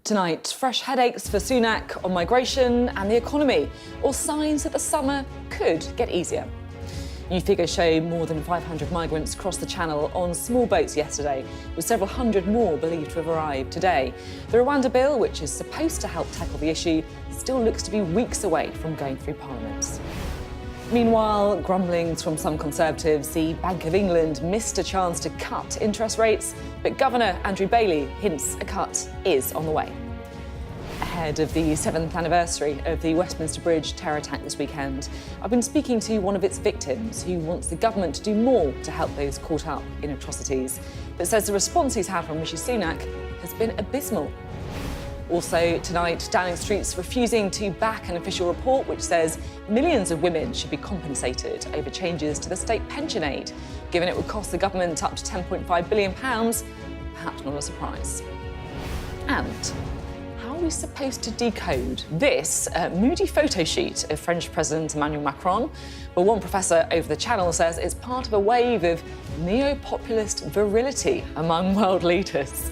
Tonight, fresh headaches for Sunak on migration and the economy, or signs that the summer could get easier. New figures show more than 500 migrants crossed the Channel on small boats yesterday, with several hundred more believed to have arrived today. The Rwanda bill, which is supposed to help tackle the issue, still looks to be weeks away from going through Parliament. Meanwhile, grumblings from some Conservatives, the Bank of England missed a chance to cut interest rates, but Governor Andrew Bailey hints a cut is on the way. Ahead of the 7th anniversary of the Westminster Bridge terror attack this weekend, I've been speaking to one of its victims who wants the government to do more to help those caught up in atrocities, but says the response he's had from Rishi Sunak has been abysmal. Also tonight, Downing Street's refusing to back an official report which says millions of women should be compensated over changes to the state pension aid, given it would cost the government up to £10.5 billion, perhaps not a surprise. And how are we supposed to decode this moody photo sheet of French President Emmanuel Macron? Well, one professor over the Channel says it's part of a wave of neo-populist virility among world leaders.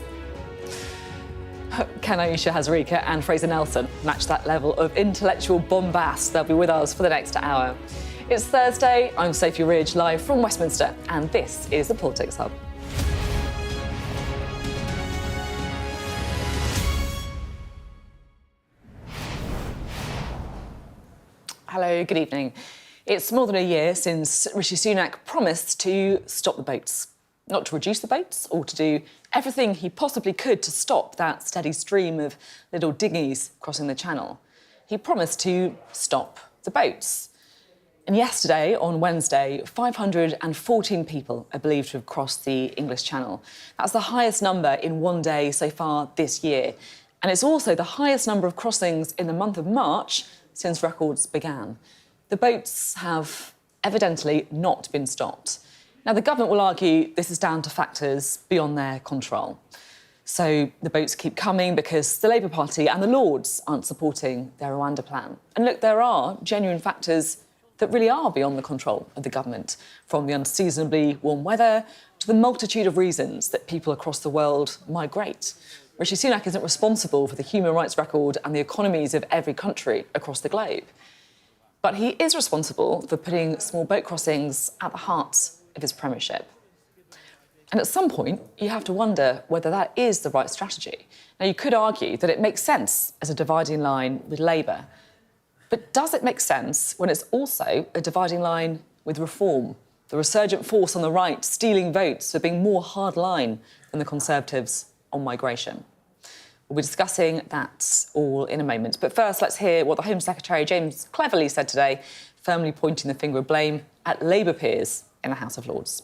Can Ayesha Hazarika and Fraser match that level of intellectual bombast? They'll be with us for the next hour. It's Thursday, I'm Sophy Ridge, live from Westminster, and this is the Politics Hub. Hello, good evening. It's more than a year since Rishi Sunak promised to stop the boats. Not to reduce the boats or to do everything he possibly could to stop that steady stream of little dinghies crossing the Channel. He promised to stop the boats. And yesterday, on Wednesday, 514 people are believed to have crossed the English Channel. That's the highest number in one day so far this year. And it's also the highest number of crossings in the month of March since records began. The boats have evidently not been stopped. Now, the government will argue this is down to factors beyond their control. So the boats keep coming because the Labour Party and the Lords aren't supporting their Rwanda plan. And look, there are genuine factors that really are beyond the control of the government, from the unseasonably warm weather to the multitude of reasons that people across the world migrate. Rishi Sunak isn't responsible for the human rights record and the economies of every country across the globe. But he is responsible for putting small boat crossings at the heart of his premiership. And at some point, you have to wonder whether that is the right strategy. Now, you could argue that it makes sense as a dividing line with Labour. But does it make sense when it's also a dividing line with Reform, the resurgent force on the right stealing votes for being more hardline than the Conservatives on migration? We'll be discussing that all in a moment. But first, let's hear what the Home Secretary James cleverly said today, firmly pointing the finger of blame at Labour peers in the House of Lords.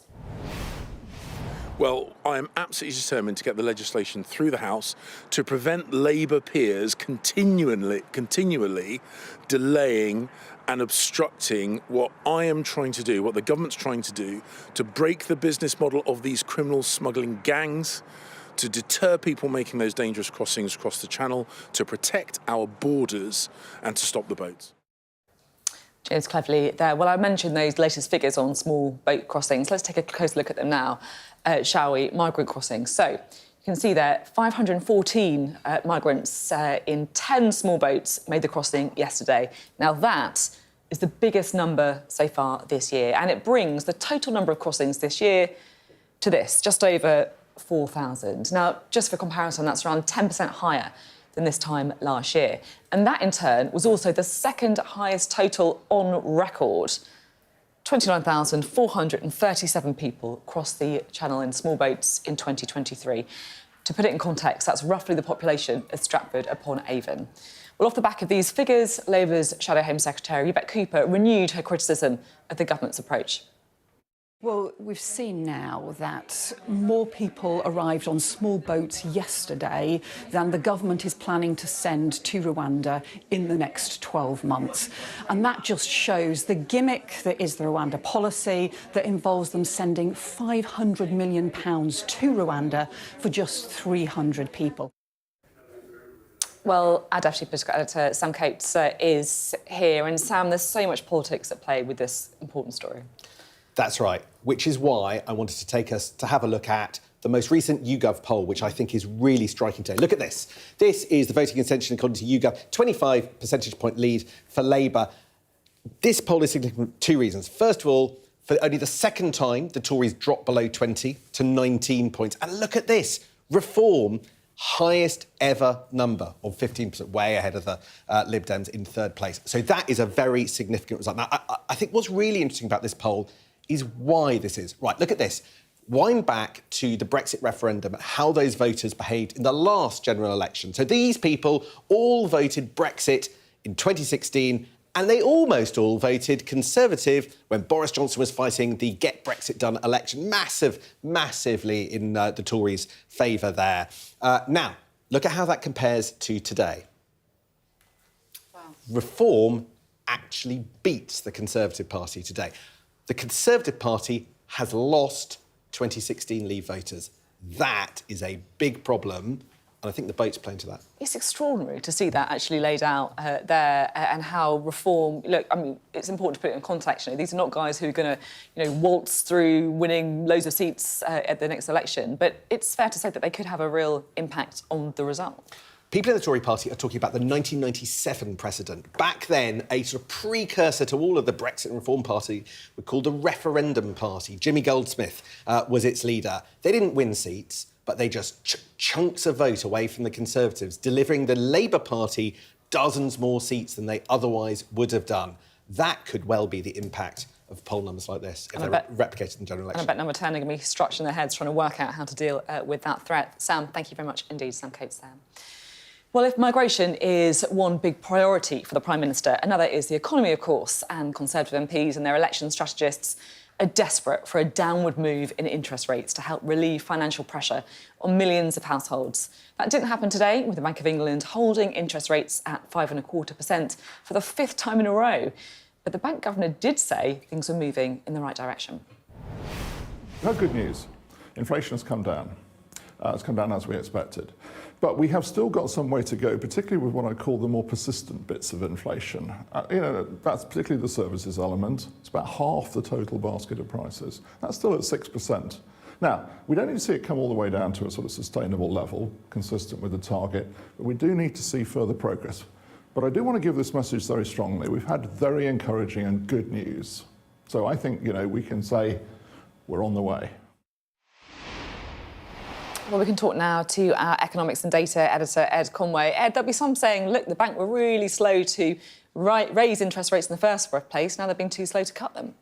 Well, I am absolutely determined to get the legislation through the House to prevent Labour peers continually delaying and obstructing what I am trying to do, what the government's trying to do, to break the business model of these criminal smuggling gangs, to deter people making those dangerous crossings across the Channel, to protect our borders and to stop the boats. James cleverly there. Well, I mentioned those latest figures on small boat crossings. Let's take a close look at them now, shall we? Migrant crossings. So you can see there, 514 migrants in 10 small boats made the crossing yesterday. Now, that is the biggest number so far this year, and it brings the total number of crossings this year to this, just over 4,000. Now, just for comparison, that's around 10% higher than this time last year. And that, in turn, was also the second highest total on record. 29,437 people crossed the Channel in small boats in 2023. To put it in context, that's roughly the population of Stratford-upon-Avon. Well, off the back of these figures, Labour's Shadow Home Secretary, Beth renewed her criticism of the government's approach. Well, we've seen now that more people arrived on small boats yesterday than the government is planning to send to Rwanda in the next 12 months. And that just shows the gimmick that is the Rwanda policy that involves them sending £500 million to Rwanda for just 300 people. Well, our Deputy Political Editor, Sam Coates, is here. And Sam, there's so much politics at play with this important story. That's right, which is why I wanted to take us to have a look at the most recent YouGov poll, which I think is really striking today. Look at this. This is the voting intention according to YouGov, 25 percentage point lead for Labour. This poll is significant for two reasons. First of all, for only the second time, the Tories dropped below 20 to 19 points. And look at this. Reform, highest ever number of 15%, way ahead of the Lib Dems in third place. So that is a very significant result. Now, I think what's really interesting about this poll is why this is. Right, look at this. Wind back to the Brexit referendum, how those voters behaved in the last general election. So these people all voted Brexit in 2016, and they almost all voted Conservative when Boris Johnson was fighting the Get Brexit Done election. Massively in the Tories' favour there. Now, look at how that compares to today. Wow. Reform actually beats the Conservative Party today. The Conservative Party has lost 2016 Leave voters. That is a big problem, and I think the boat's playing to that. It's extraordinary to see that actually laid out there and how reform... Look, I mean, it's important to put it in context. You know, these are not guys who are going to, you know, waltz through winning loads of seats at the next election, but it's fair to say that they could have a real impact on the result. People in the Tory party are talking about the 1997 precedent. Back then, a sort of precursor to all of the Brexit and Reform Party were called the Referendum Party. Jimmy Goldsmith was its leader. They didn't win seats, but they just chunks of vote away from the Conservatives, delivering the Labour Party dozens more seats than they otherwise would have done. That could well be the impact of poll numbers like this if they're replicated in general election. And I bet Number 10 are going to be scratching their heads trying to work out how to deal with that threat. Sam, thank you very much indeed. Sam Coates there. Well, if migration is one big priority for the Prime Minister, another is the economy, of course, and Conservative MPs and their election strategists are desperate for a downward move in interest rates to help relieve financial pressure on millions of households. That didn't happen today, with the Bank of England holding interest rates at 5.25% for the fifth time in a row. But the bank governor did say things were moving in the right direction. We have good news. Inflation has come down. It's come down as we expected. But we have still got some way to go, particularly with what I call the more persistent bits of inflation. You know, that's particularly the services element. It's about half the total basket of prices. That's still at 6%. Now, we don't need to see it come all the way down to a sort of sustainable level, consistent with the target, but we do need to see further progress. But I do want to give this message very strongly. We've had very encouraging and good news. So I think, you know, we can say we're on the way. Well, we can talk now to our economics and data editor, Ed Conway. Ed, there'll be some saying, look, the bank were really slow to raise interest rates in the first place. Now they're being too slow to cut them.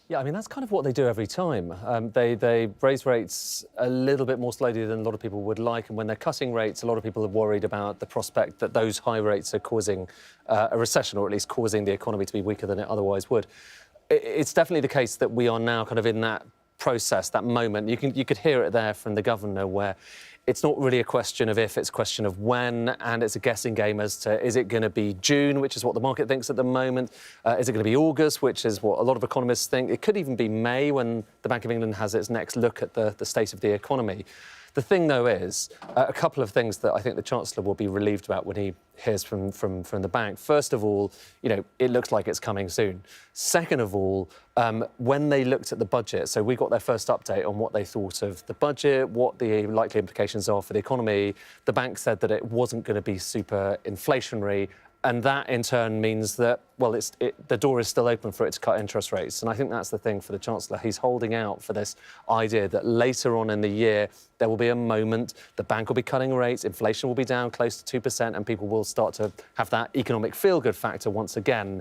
Yeah, I mean, that's kind of what they do every time. They raise rates a little bit more slowly than a lot of people would like. And when they're cutting rates, a lot of people are worried about the prospect that those high rates are causing a recession, or at least causing the economy to be weaker than it otherwise would. It's definitely the case that we are now kind of in that process, that moment. You could hear it there from the governor, where it's not really a question of if, it's a question of when, and it's a guessing game as to, is it going to be June, which is what the market thinks at the moment? Is it going to be August, which is what a lot of economists think? It could even be May, when the Bank of England has its next look at the state of the economy. The thing, though, is a couple of things that I think the Chancellor will be relieved about when he hears from the bank. First of all, you know, it looks like it's coming soon. Second of all, when they looked at the budget, so we got their first update on what they thought of the budget, what the likely implications are for the economy, the bank said that it wasn't going to be super inflationary. And that, in turn, means that, well, the door is still open for it to cut interest rates. And I think that's the thing for the Chancellor. He's holding out for this idea that later on in the year, there will be a moment, the bank will be cutting rates, inflation will be down close to 2%, and people will start to have that economic feel-good factor once again.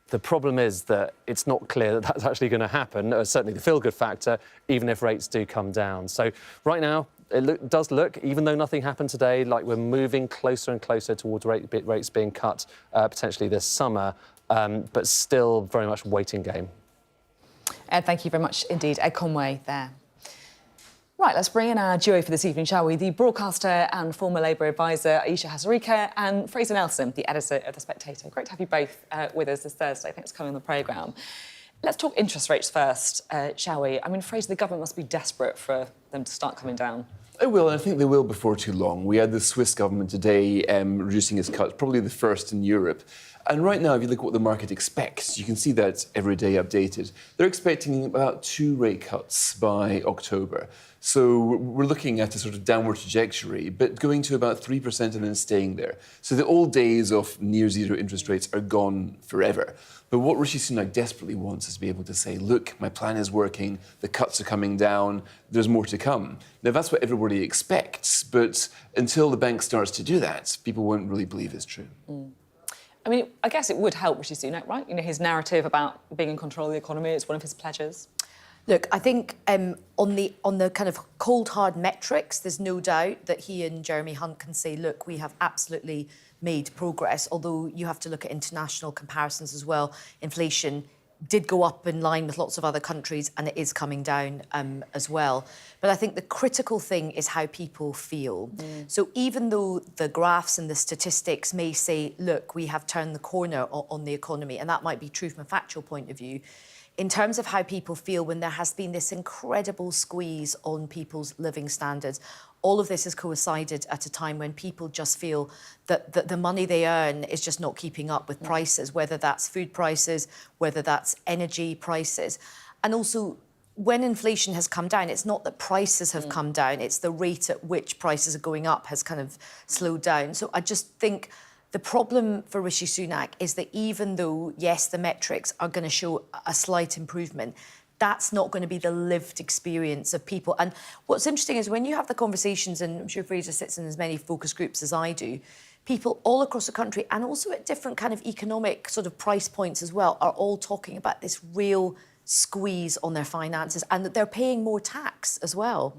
The problem is that it's not clear that that's actually going to happen, certainly the feel-good factor, even if rates do come down. So right now, it does look, even though nothing happened today, like we're moving closer and closer towards rates being cut potentially this summer, but still very much waiting game. Ed, thank you very much indeed. Ed Conway there. Right, let's bring in our duo for this evening, shall we? The broadcaster and former Labour advisor, Ayesha Hazarika, and Fraser Nelson, the editor of The Spectator. Great to have you both with us this Thursday. Thanks for coming on the programme. Let's talk interest rates first, shall we? I mean, Fraser, the government must be desperate for them to start coming down. They will, and I think they will before too long. We had the Swiss government today reducing its cuts, probably the first in Europe. And right now, if you look at what the market expects, you can see that every day updated. They're expecting about 2 rate cuts by October. So we're looking at a sort of downward trajectory, but going to about 3% and then staying there. So the old days of near zero interest rates are gone forever. But what Rishi Sunak desperately wants is to be able to say, look, my plan is working, the cuts are coming down, there's more to come. Now, that's what everybody expects, but until the bank starts to do that, people won't really believe it's true. I mean, I guess it would help Rishi Sunak, right? You know, his narrative about being in control of the economy, it's one of his pledges. Look, I think on the kind of cold, hard metrics, there's no doubt that he and Jeremy Hunt can say, look, we have absolutely made progress, although you have to look at international comparisons as well. Inflation did go up in line with lots of other countries, and it is coming down as well. But I think the critical thing is how people feel. So even though the graphs and the statistics may say, look, we have turned the corner on the economy, and that might be true from a factual point of view, in terms of how people feel when there has been this incredible squeeze on people's living standards, all of this has coincided at a time when people just feel that the money they earn is just not keeping up with prices, whether that's food prices, whether that's energy prices. And also, when inflation has come down, it's not that prices have come down, it's the rate at which prices are going up has kind of slowed down. So I just think the problem for Rishi Sunak is that even though, yes, the metrics are going to show a slight improvement, that's not going to be the lived experience of people. And what's interesting is when you have the conversations, and I'm sure Fraser sits in as many focus groups as I do, people all across the country and also at different kind of economic sort of price points as well are all talking about this real squeeze on their finances and that they're paying more tax as well.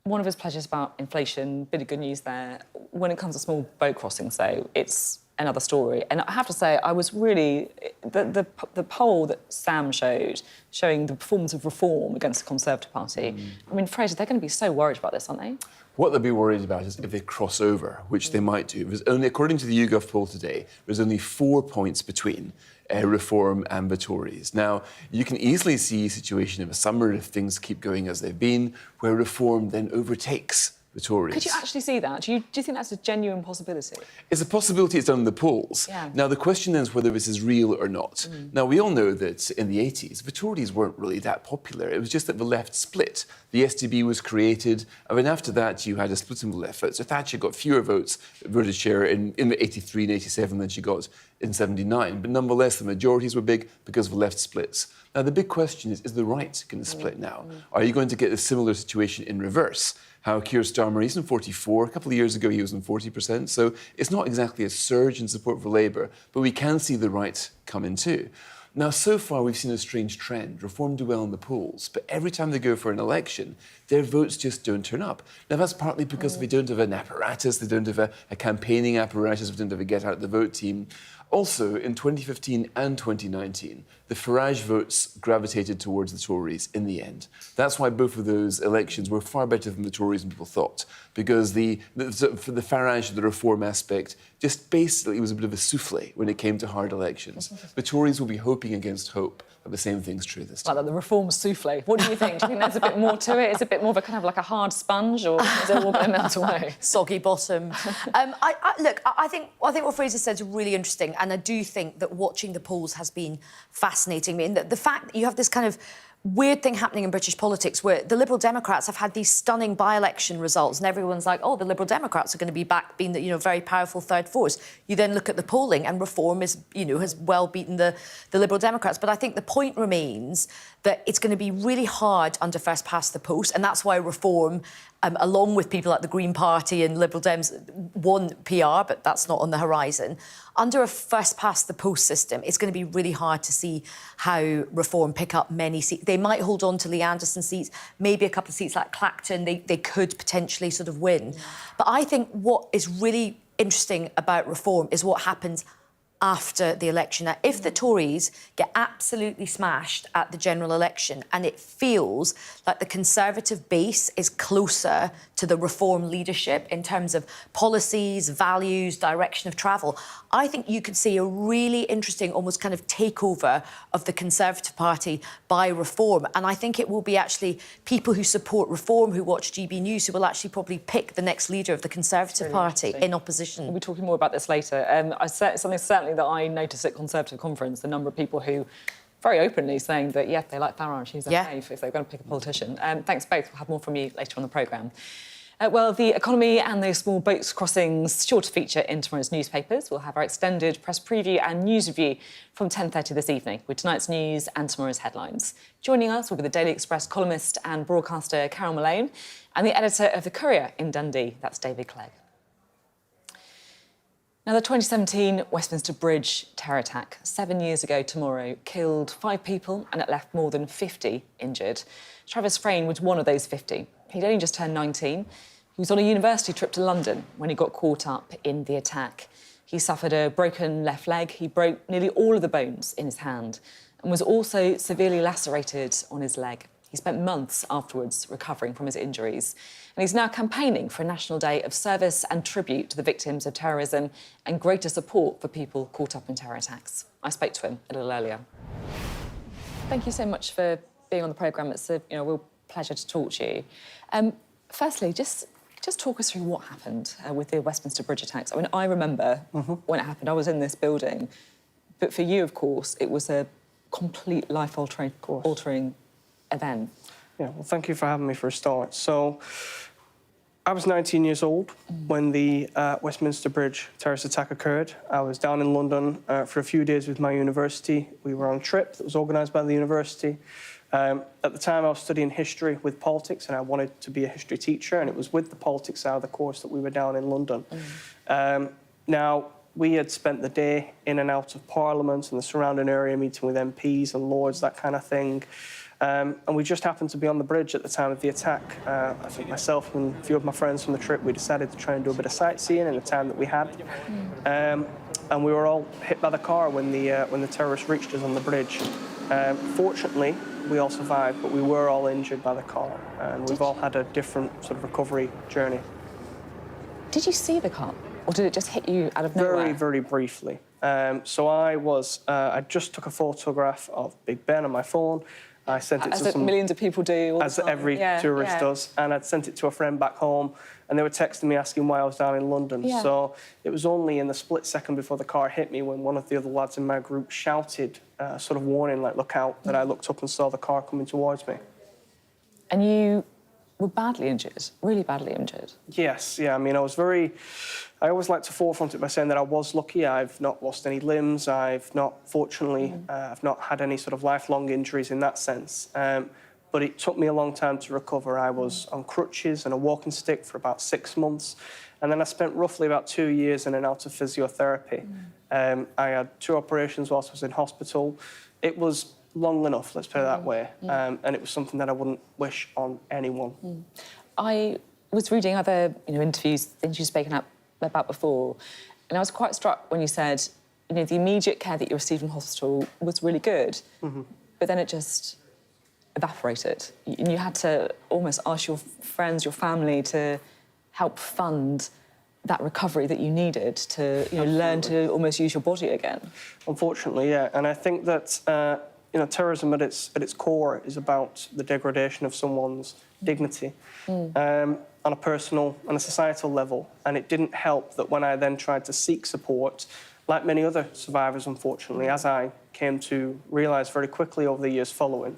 One of his pledges about inflation, bit of good news there. When it comes to small boat crossings, though, it's another story. And I have to say, I was really... The poll that Sam showed, showing the performance of Reform against the Conservative Party, I mean, Fraser, they're going to be so worried about this, aren't they? What they'll be worried about is if they cross over, which they might do. There's only, according to the YouGov poll today, there's only 4 points between Reform and the Tories. Now, you can easily see a situation in the summer if things keep going as they've been, where Reform then overtakes the Tories. Could you actually see that? Do you think that's a genuine possibility? It's a possibility it's done in the polls. Yeah. Now, the question is whether this is real or not. Now, we all know that in the 80s, the Tories weren't really that popular. It was just that the left split. The SDB was created, and then after that, you had a split in the left. So Thatcher got fewer votes, voted share in the 83 and 87 than she got in 79. But nonetheless, the majorities were big because of the left splits. Now, the big question is the right going to split now? Are you going to get a similar situation in reverse? How Keir Starmer, he's in 44. A couple of years ago, he was in 40%. So it's not exactly a surge in support for Labour, but we can see the right come in too. Now, so far, we've seen a strange trend. Reform do well in the polls, but every time they go for an election, their votes just don't turn up. Now, that's partly because they don't have an apparatus, they don't have a campaigning apparatus, they don't have a get-out-the-vote team. Also, in 2015 and 2019, the Farage votes gravitated towards the Tories in the end. That's why both of those elections were far better than the Tories and people thought, because for the Farage, the Reform aspect, just basically was a bit of a souffle when it came to hard elections. The Tories will be hoping against hope that the same thing's true this time. Like the Reform souffle. What do you think? Do you think there's a bit more to it? Is it a bit more of a kind of like a hard sponge, or is it all going to melt away? Soggy bottom. I think what Fraser said is really interesting, and I do think that watching the polls has been fascinating. I mean, the fact that you have this kind of weird thing happening in British politics where the Liberal Democrats have had these stunning by-election results and everyone's like, oh, the Liberal Democrats are going to be back being the very powerful third force. You then look at the polling and Reform is, has well beaten the Liberal Democrats. But I think the point remains that it's going to be really hard under first past the post, and that's why Reform, along with people like the Green Party and Liberal Dems, won PR, but that's not on the horizon. Under a first past the post system, it's going to be really hard to see how Reform pick up many seats. They might hold on to Lee Anderson seats, maybe a couple of seats like Clacton, they could potentially sort of win. Yeah. But I think what is really interesting about Reform is what happens after the election. Now, if the Tories get absolutely smashed at the general election and it feels like the Conservative base is closer to the reform leadership in terms of policies, values, direction of travel, I think you could see a really interesting, almost kind of takeover of the Conservative Party by reform. And I think it will be actually people who support reform, who watch GB News, who will actually probably pick the next leader of the Conservative Party in opposition. We'll be talking more about this later. Something certainly that I noticed at Conservative conference, the number of people who very openly saying that, yeah, they like Farage, he's okay if they're going to pick a politician. Thanks both. We'll have more from you later on the programme. Well, the economy and those small boats crossings sure to feature in tomorrow's newspapers. We'll have our extended press preview and news review from 10:30 this evening with tonight's news and tomorrow's headlines. Joining us will be the Daily Express columnist and broadcaster Carol Malone and the editor of The Courier in Dundee, that's David Clegg. Now, the 2017 Westminster Bridge terror attack 7 years ago tomorrow killed 5 people and it left more than 50 injured. Travis Frayne was one of those 50. He'd only just turned 19. He was on a university trip to London when he got caught up in the attack. He suffered a broken left leg. He broke nearly all of the bones in his hand and was also severely lacerated on his leg. He spent months afterwards recovering from his injuries. And he's now campaigning for a National Day of service and tribute to the victims of terrorism and greater support for people caught up in terror attacks. I spoke to him a little earlier. Thank you so much for being on the programme. It's a real pleasure to talk to you. Firstly, just talk us through what happened with the Westminster Bridge attacks. I mean, I remember when it happened, I was in this building. But for you, of course, it was a complete life-altering event. Yeah, well, thank you for having me for a start. So, I was 19 years old when the Westminster Bridge terrorist attack occurred. I was down in London for a few days with my university. We were on a trip that was organised by the university. At the time, I was studying history with politics, and I wanted to be a history teacher, and it was with the politics side of the course that we were down in London. Now, we had spent the day in and out of Parliament and the surrounding area, meeting with MPs and Lords, that kind of thing. And we just happened to be on the bridge at the time of the attack. I think myself and a few of my friends from the trip, we decided to try and do a bit of sightseeing in the time that we had. And we were all hit by the car when the terrorists reached us on the bridge. Fortunately, we all survived, but we were all injured by the car. And we've all had a different sort of recovery journey. Did you see the car? Or did it just hit you out of nowhere? Very, very briefly. So I just took a photograph of Big Ben on my phone. I sent it to some... millions of people do all the As time. every tourist does. And I'd sent it to a friend back home, and they were texting me asking why I was down in London. Yeah. So it was only in the split second before the car hit me when one of the other lads in my group shouted, sort of warning, like, look out, that I looked up and saw the car coming towards me. And you were badly injured, really badly injured. Yes, yeah. I mean, I always like to forefront it by saying that I was lucky. I've not lost any limbs. Fortunately, I've not had any sort of lifelong injuries in that sense. But it took me a long time to recover. I was on crutches and a walking stick for about 6 months. And then I spent roughly about 2 years in and out of physiotherapy. I had 2 operations whilst I was in hospital. It was long enough, let's put it that way. And it was something that I wouldn't wish on anyone. I was reading other interviews, things you've spoken about before, and I was quite struck when you said, the immediate care that you received in hospital was really good, but then it just evaporated. And you had to almost ask your friends, your family to help fund that recovery that you needed to learn to almost use your body again. Unfortunately, yeah. And I think that terrorism at its core is about the degradation of someone's dignity on a personal and a societal level. And it didn't help that when I then tried to seek support, like many other survivors, unfortunately, as I came to realise very quickly over the years following,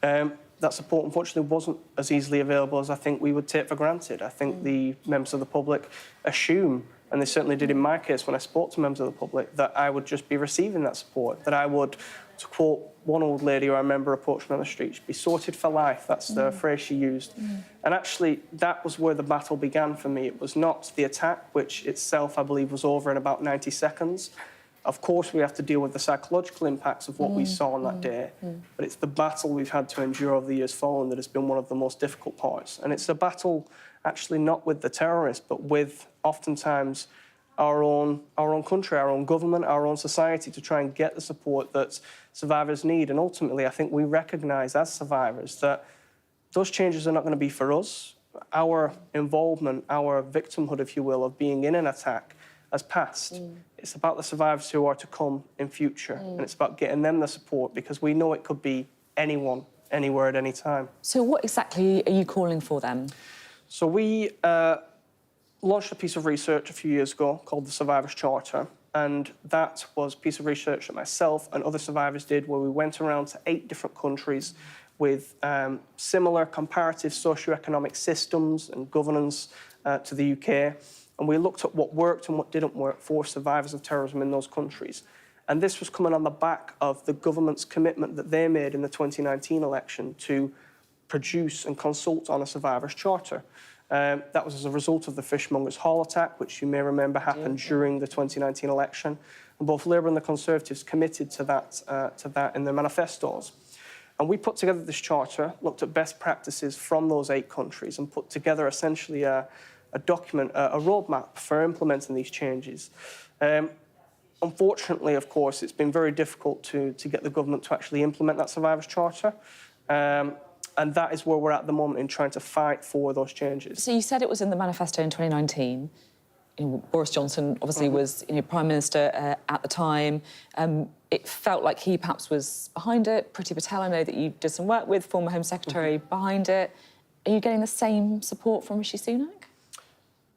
that support, unfortunately, wasn't as easily available as I think we would take for granted. I think the members of the public assume, and they certainly did in my case when I spoke to members of the public, that I would just be receiving that support, that I would, to quote one old lady who I remember approached me on the street, be sorted for life. That's the phrase she used. And actually, that was where the battle began for me. It was not the attack, which itself, I believe, was over in about 90 seconds. Of course, we have to deal with the psychological impacts of what we saw on that day, but it's the battle we've had to endure over the years following that has been one of the most difficult parts. And it's a battle actually not with the terrorists, but with oftentimes our own country, our own government, our own society to try and get the support that survivors need. And ultimately, I think we recognise as survivors that those changes are not going to be for us. our involvement, our victimhood, if you will, of being in an attack has passed. It's about the survivors who are to come in future, and it's about getting them the support, because we know it could be anyone, anywhere, at any time. So what exactly are you calling for then? So we launched a piece of research a few years ago called the Survivors Charter, and that was a piece of research that myself and other survivors did, where we went around to 8 different countries with similar comparative socioeconomic systems and governance to the UK. And we looked at what worked and what didn't work for survivors of terrorism in those countries. And this was coming on the back of the government's commitment that they made in the 2019 election to produce and consult on a survivors' charter. That was as a result of the Fishmongers Hall attack, which you may remember happened during the 2019 election. And both Labour and the Conservatives committed to that in their manifestos. And we put together this charter, looked at best practices from those 8 countries, and put together essentially a document, a roadmap for implementing these changes. Unfortunately, of course, it's been very difficult to get the government to actually implement that survivors' charter. And that is where we're at the moment in trying to fight for those changes. So you said it was in the manifesto in 2019. Boris Johnson obviously was Prime Minister at the time. It felt like he perhaps was behind it. Priti Patel, I know that you did some work with, former Home Secretary, behind it. Are you getting the same support from Rishi Sunak?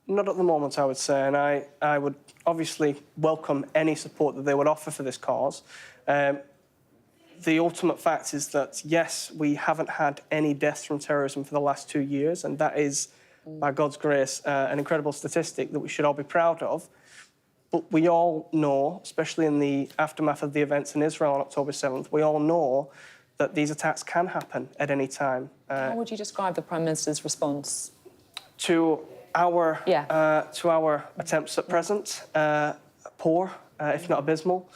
Not at the moment, I would say, and I would obviously welcome any support that they would offer for this cause. The ultimate fact is that, yes, we haven't had any deaths from terrorism for the last 2 years, and that is, by God's grace, an incredible statistic that we should all be proud of. But we all know, especially in the aftermath of the events in Israel on October 7th, we all know that these attacks can happen at any time. How would you describe the Prime Minister's response? To our attempts at present, poor, if not abysmal.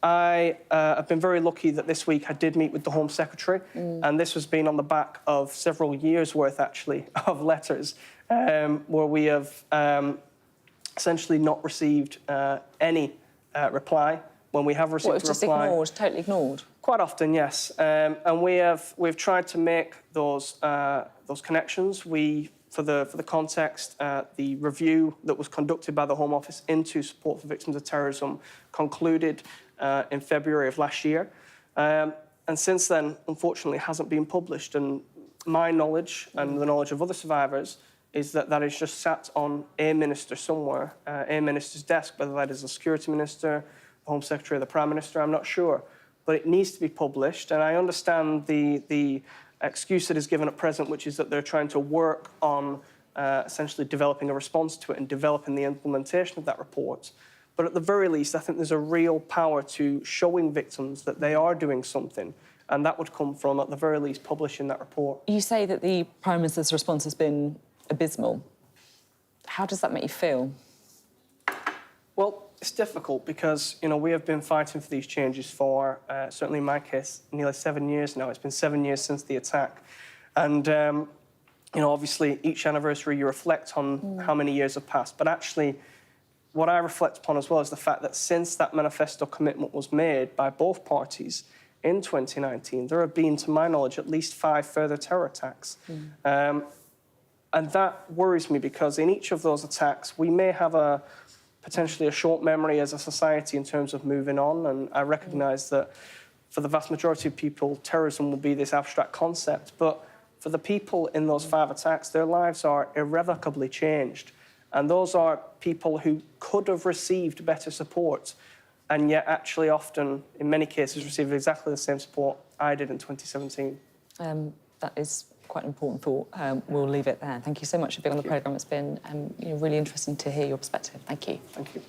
I have been very lucky that this week I did meet with the Home Secretary, and this has been on the back of several years' worth, actually, of letters, where we have essentially not received any reply. When we have received a reply... just ignored, totally ignored? Quite often, yes. And we've tried to make those connections. For the context, the review that was conducted by the Home Office into support for victims of terrorism concluded in February of last year. And since then, unfortunately, it hasn't been published. And my knowledge and the knowledge of other survivors is that that is just sat on a minister somewhere, a minister's desk, whether that is the Security Minister, the Home Secretary, or the Prime Minister, I'm not sure. But it needs to be published. And I understand the excuse that is given at present, which is that they're trying to work on essentially developing a response to it and developing the implementation of that report. But at the very least, I think there's a real power to showing victims that they are doing something, and that would come from, at the very least, publishing that report. You say that the Prime Minister's response has been abysmal. How does that make you feel? Well, it's difficult because, we have been fighting for these changes for, certainly in my case, nearly 7 years now. It's been 7 years since the attack. And, obviously, each anniversary you reflect on how many years have passed. But actually, what I reflect upon as well is the fact that since that manifesto commitment was made by both parties in 2019, there have been, to my knowledge, at least 5 further terror attacks. And that worries me because in each of those attacks, we may have potentially a short memory as a society in terms of moving on. And I recognise that for the vast majority of people, terrorism will be this abstract concept. But for the people in those 5 attacks, their lives are irrevocably changed. And those are people who could have received better support, and yet actually often, in many cases, received exactly the same support I did in 2017. That is quite an important thought. We'll leave it there. Thank you so much for being on the programme. It's been really interesting to hear your perspective. Thank you. Thank you.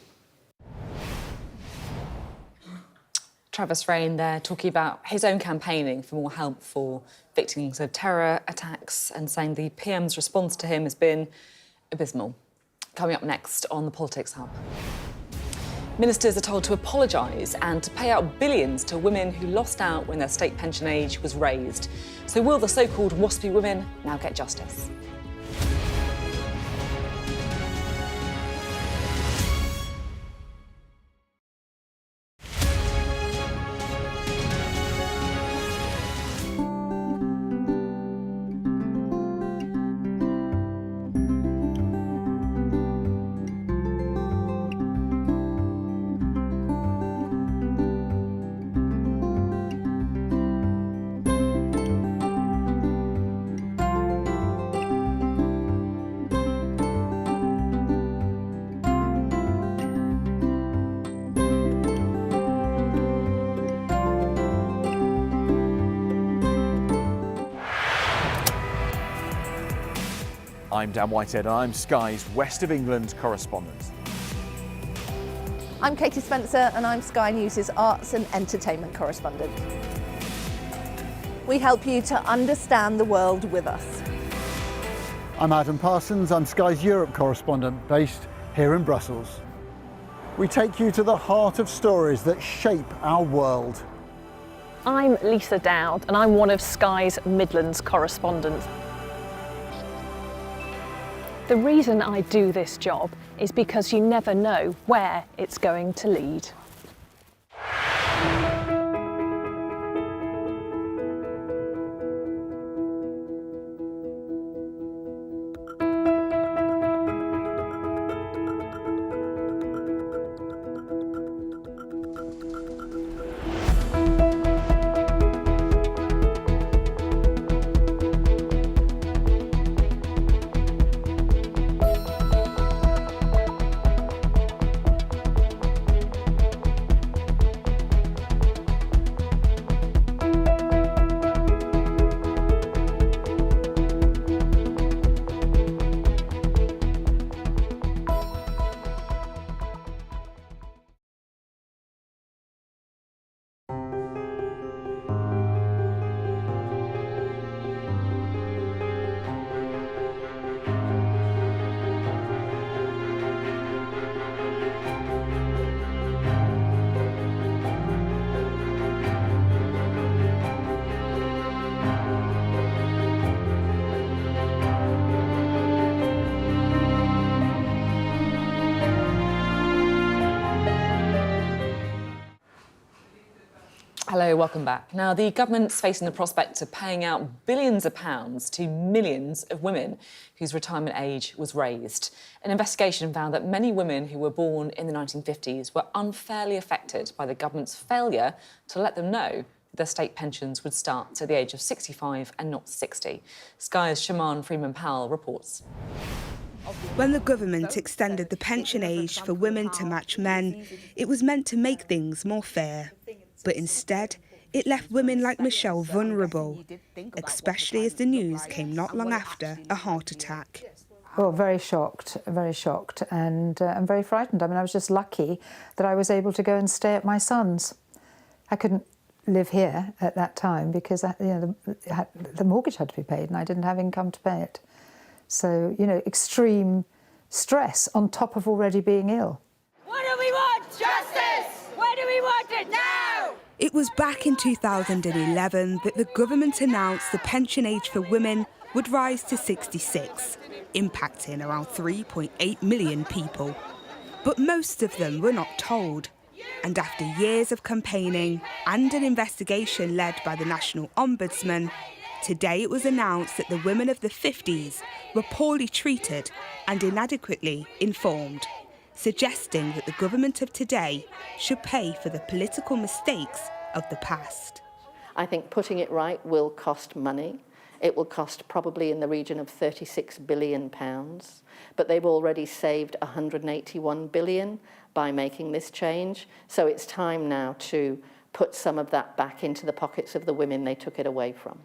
Travis Rain there talking about his own campaigning for more help for victims of terror attacks and saying the PM's response to him has been abysmal. Coming up next on the Politics Hub. Ministers are told to apologise and to pay out billions to women who lost out when their state pension age was raised. So will the so-called WASPy women now get justice? I'm Dan Whitehead and I'm Sky's West of England correspondent. I'm Katie Spencer and I'm Sky News' arts and entertainment correspondent. We help you to understand the world with us. I'm Adam Parsons, I'm Sky's Europe correspondent based here in Brussels. We take you to the heart of stories that shape our world. I'm Lisa Dowd and I'm one of Sky's Midlands correspondents. The reason I do this job is because you never know where it's going to lead. Hello, welcome back. Now, the government's facing the prospect of paying out billions of pounds to millions of women whose retirement age was raised. An investigation found that many women who were born in the 1950s were unfairly affected by the government's failure to let them know that their state pensions would start at the age of 65 and not 60. Sky's Shaman Freeman-Powell reports. When the government extended the pension age for women to match men, it was meant to make things more fair. But instead, it left women like Michelle vulnerable, especially as the news came not long after a heart attack. Well, very shocked, and very frightened. I mean, I was just lucky that I was able to go and stay at my son's. I couldn't live here at that time because the mortgage had to be paid and I didn't have income to pay it. So, extreme stress on top of already being ill. What do we want? Justice! Where do we want it now? It was back in 2011 that the government announced the pension age for women would rise to 66, impacting around 3.8 million people. But most of them were not told. And after years of campaigning and an investigation led by the National Ombudsman, today it was announced that the women of the 50s were poorly treated and inadequately informed, suggesting that the government of today should pay for the political mistakes of the past. I think putting it right will cost money. It will cost probably in the region of £36 billion, but they've already saved £181 billion by making this change. So it's time now to put some of that back into the pockets of the women they took it away from.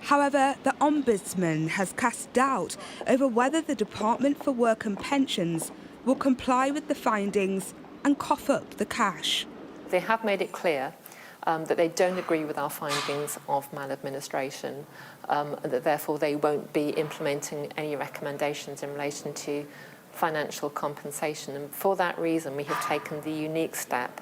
However, the Ombudsman has cast doubt over whether the Department for Work and Pensions will comply with the findings and cough up the cash. They have made it clear that they don't agree with our findings of maladministration, and that therefore they won't be implementing any recommendations in relation to financial compensation. And for that reason, we have taken the unique step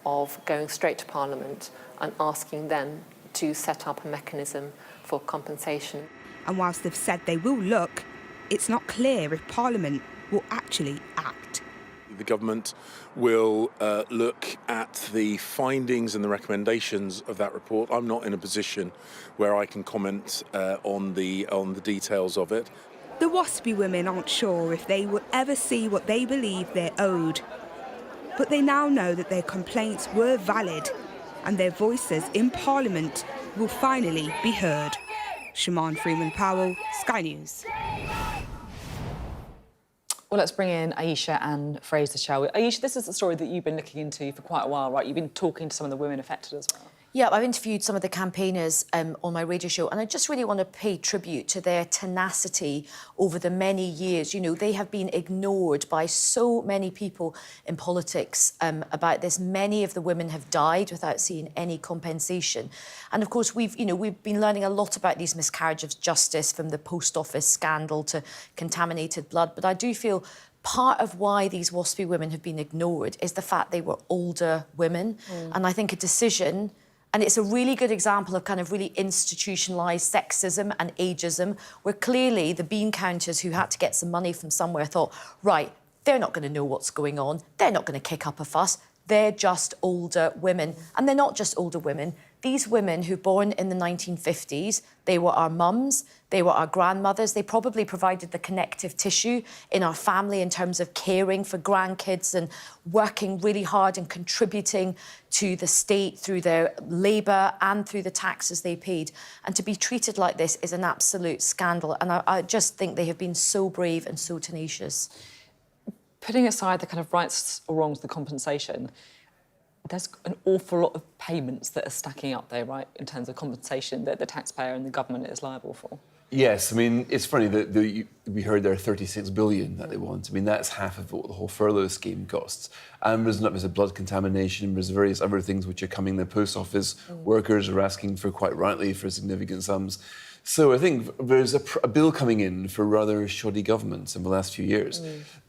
of going straight to Parliament and asking them to set up a mechanism for compensation. And whilst they've said they will look, it's not clear if Parliament will actually act. The government will look at the findings and the recommendations of that report. I'm not in a position where I can comment on the details of it. The WASPy women aren't sure if they will ever see what they believe they're owed. But they now know that their complaints were valid and their voices in Parliament will finally be heard. Shaman Freeman-Powell, Sky News. Well, let's bring in Ayesha and Fraser, shall we? Ayesha, this is a story that you've been looking into for quite a while, right? You've been talking to some of the women affected as well. Yeah, I've interviewed some of the campaigners on my radio show, and I just really want to pay tribute to their tenacity over the many years. You know, they have been ignored by so many people in politics about this. Many of the women have died without seeing any compensation. And of course, we've been learning a lot about these miscarriages of justice, from the post office scandal to contaminated blood. But I do feel part of why these WASPy women have been ignored is the fact they were older women. And I think a decision... And it's a really good example of kind of really institutionalised sexism and ageism, where clearly the bean counters who had to get some money from somewhere thought, right, they're not going to know what's going on. They're not going to kick up a fuss. They're just older women. And they're not just older women. These women who were born in the 1950s, they were our mums, they were our grandmothers. They probably provided the connective tissue in our family in terms of caring for grandkids and working really hard and contributing to the state through their labour and through the taxes they paid. And to be treated like this is an absolute scandal. And I just think they have been so brave and so tenacious. Putting aside the kind of rights or wrongs, the compensation, there's an awful lot of payments that are stacking up there, right, in terms of compensation that the taxpayer and the government is liable for. Yes, I mean, it's funny that we heard there are 36 billion that they want. I mean, that's half of what the whole furlough scheme costs. And there's a blood contamination, there's various other things which are coming. The post office workers are asking for, quite rightly, for significant sums. So I think there's a bill coming in for rather shoddy governments in the last few years.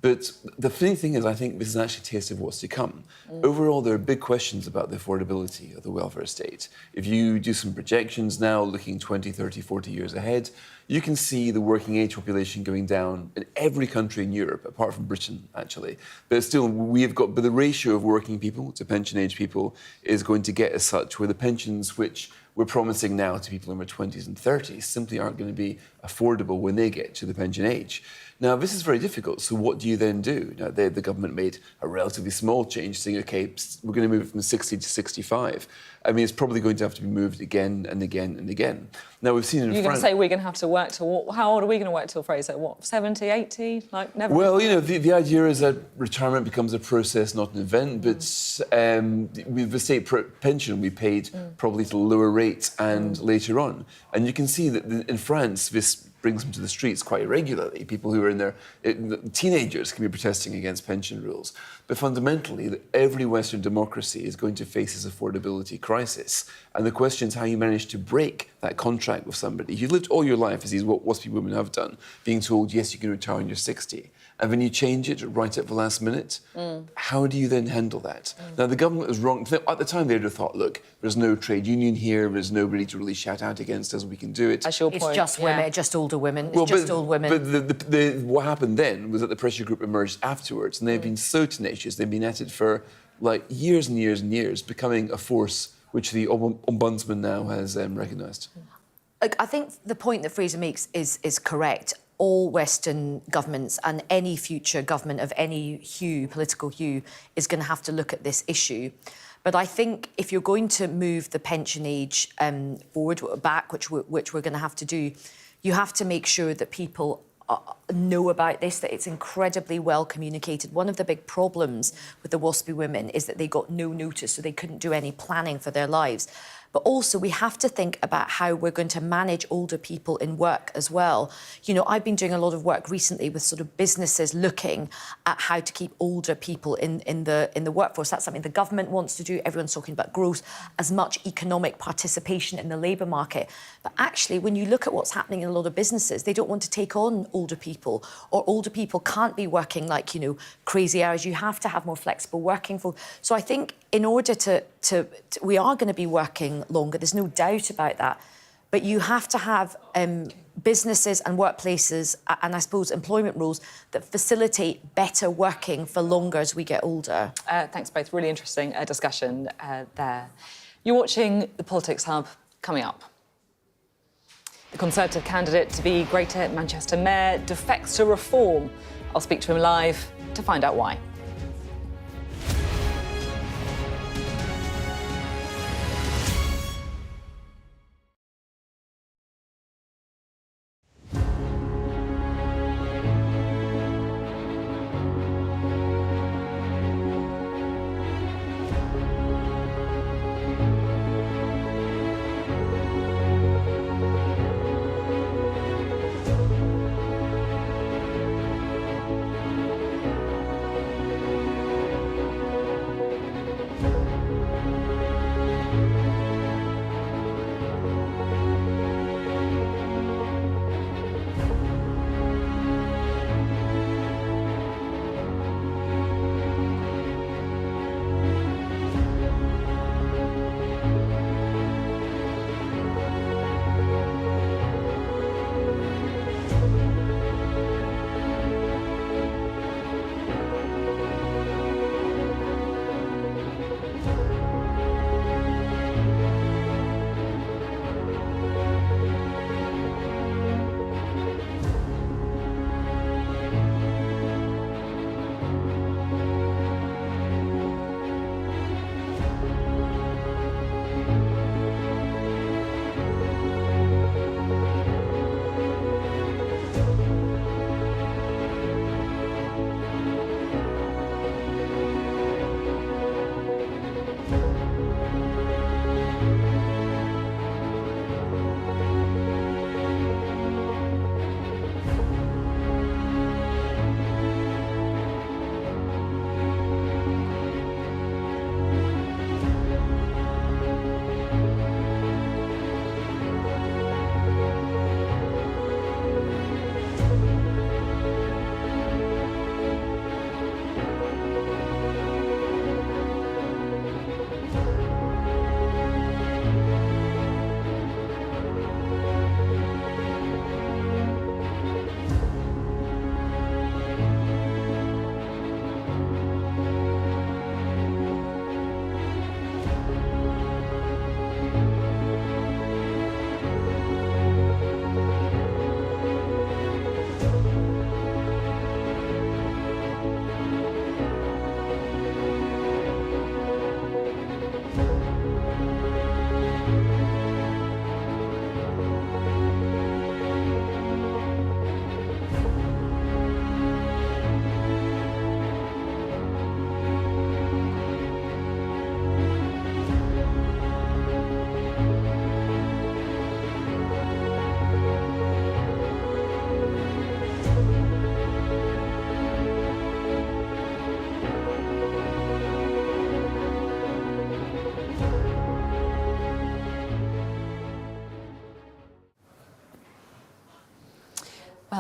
But the funny thing is, I think this is actually a taste of what's to come. Overall, there are big questions about the affordability of the welfare state. If you do some projections now, looking 20, 30, 40 years ahead, you can see the working age population going down in every country in Europe, apart from Britain, actually. But still, but the ratio of working people to pension age people is going to get as such, where the pensions which we're promising now to people in their 20s and 30s simply aren't going to be affordable when they get to the pension age. Now, this is very difficult, so what do you then do? Now, the government made a relatively small change, saying, OK, we're going to move it from 60 to 65. I mean, it's probably going to have to be moved again and again and again. Now, we've seen in France... You're going to say we're going to have to work till... How old are we going to work till, Fraser? What, 70, 80? Like, never... Well, you know, the idea is that retirement becomes a process, not an event, but with the state pension, we paid probably to lower rates and later on. And you can see that in France, this brings them to the streets quite regularly. People who are in their... Teenagers can be protesting against pension rules. But fundamentally, every Western democracy is going to face this affordability crisis. And the question is how you manage to break that contract with somebody. You've lived all your life, as these WASPy women have done, being told, yes, you can retire when you're 60. And then you change it right at the last minute. How do you then handle that? Now, the government was wrong. At the time, they'd have thought, look, there's no trade union here, there's nobody to really shout out against us, we can do it. That's your point. It's just women, just older women. It's just old women. But what happened then was that the pressure group emerged afterwards, and they've been so tenacious. They've been at it for, like, years and years and years, becoming a force which the Ombudsman now has recognised. I think the point that Fraser makes is correct. All Western governments and any future government of any hue, political hue, is going to have to look at this issue. But I think if you're going to move the pension age forward, back, which we're going to have to do, you have to make sure that people know about this, that it's incredibly well communicated. One of the big problems with the WASPy women is that they got no notice, so they couldn't do any planning for their lives. But also, we have to think about how we're going to manage older people in work as well. You know, I've been doing a lot of work recently with sort of businesses looking at how to keep older people in the workforce. That's something the government wants to do. Everyone's talking about growth, as much economic participation in the labour market. But actually, when you look at what's happening in a lot of businesses, they don't want to take on older people, or older people can't be working like, you know, crazy hours. You have to have more flexible working for. So I think in order to we are going to be working longer, there's no doubt about that, but you have to have businesses and workplaces and I suppose employment rules that facilitate better working for longer as we get older. Thanks both, really interesting discussion there. You're watching the Politics Hub. Coming up, the Conservative candidate to be Greater Manchester Mayor defects to reform. I'll speak to him live to find out why.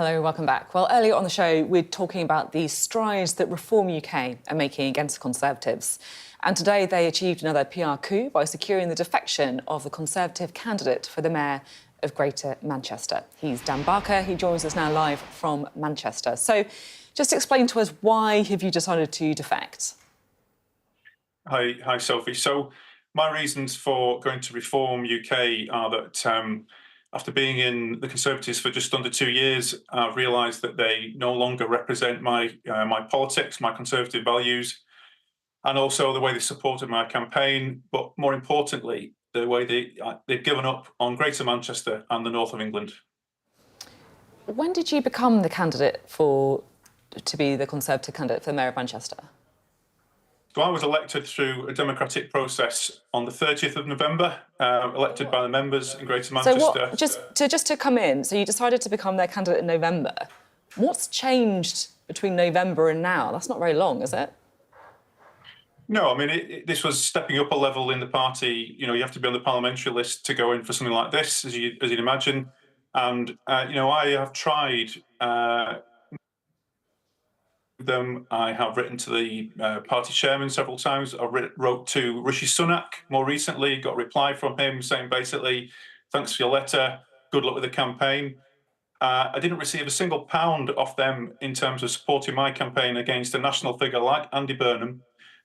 Hello, welcome back. Well, earlier on the show, we're talking about the strides that Reform UK are making against the Conservatives. And today they achieved another PR coup by securing the defection of the Conservative candidate for the mayor of Greater Manchester. He's Dan Barker. He joins us now live from Manchester. So just explain to us, why have you decided to defect? Hi, Sophie. So my reasons for going to Reform UK are that after being in the Conservatives for just under 2 years, I've realised that they no longer represent my politics, my Conservative values, and also the way they supported my campaign. But more importantly, the way they've given up on Greater Manchester and the north of England. When did you become the candidate to be the Conservative candidate for the mayor of Manchester? So I was elected through a democratic process on the 30th of November, elected by the members in Greater Manchester. So just to come in, so you decided to become their candidate in November. What's changed between November and now? That's not very long, is it? No, I mean, this was stepping up a level in the party. You know, you have to be on the parliamentary list to go in for something like this, as you'd imagine. And, you know, I have tried them. I have written to the party chairman several times. I wrote to Rishi Sunak more recently, got a reply from him saying basically, thanks for your letter, good luck with the campaign. I didn't receive a single pound off them in terms of supporting my campaign against a national figure like Andy Burnham,